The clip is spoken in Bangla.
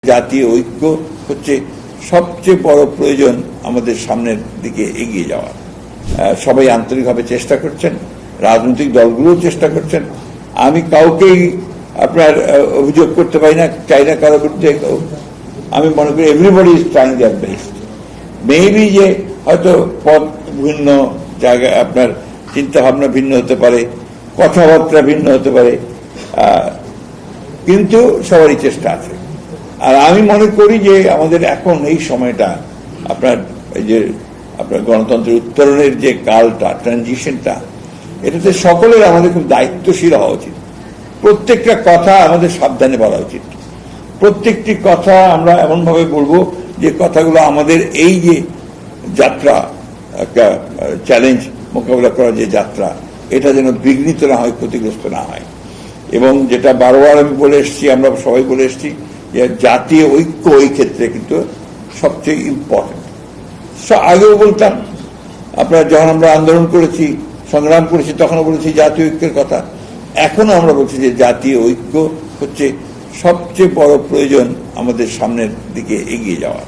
জাতীয় ঐক্য হচ্ছে সবচেয়ে বড় প্রয়োজন আমাদের সামনের দিকে এগিয়ে যাওয়ার। সবাই আন্তরিকভাবে চেষ্টা করছেন, রাজনৈতিক দলগুলোও চেষ্টা করছেন। আমি কাউকেই আপনার অভিযোগ করতে পারি না, চাই না কারোর বিরুদ্ধে। আমি মনে করি everybody is trying their best. Maybe যে হয়তো পথ ভিন্ন জায়গায় আপনার চিন্তা ভাবনা ভিন্ন হতে পারে, কথাবার্তা ভিন্ন হতে পারে, কিন্তু সবারই চেষ্টা আছে। আর আমি মনে করি যে আমাদের এখন এই সময়টা আপনার এই যে আপনার গণতন্ত্রের উত্তরণের যে কালটা, ট্রানজিশনটা, এটাতে সকলের আমাদের খুব দায়িত্বশীল হওয়া উচিত। প্রত্যেকটা কথা আমাদের সাবধানে বলা উচিত। প্রত্যেকটি কথা আমরা এমনভাবে বলবো যে কথাগুলো আমাদের এই যে যাত্রা, একটা চ্যালেঞ্জ মোকাবিলা করার যে যাত্রা, এটা যেন বিঘ্নিত না হয়, ক্ষতিগ্রস্ত না হয়। এবং যেটা বারবার আমি বলে এসেছি, আমরা সবাই বলে এসেছি যে জাতীয় ঐক্য এই ক্ষেত্রে কিন্তু সবচেয়ে ইম্পর্টেন্ট। আগেও বলতাম, আপনার যখন আমরা আন্দোলন করেছি, সংগ্রাম করেছি, তখনও বলেছি জাতীয় ঐক্যের কথা। এখনো আমরা বলছি যে জাতীয় ঐক্য হচ্ছে সবচেয়ে বড় প্রয়োজন আমাদের সামনের দিকে এগিয়ে যাওয়ার।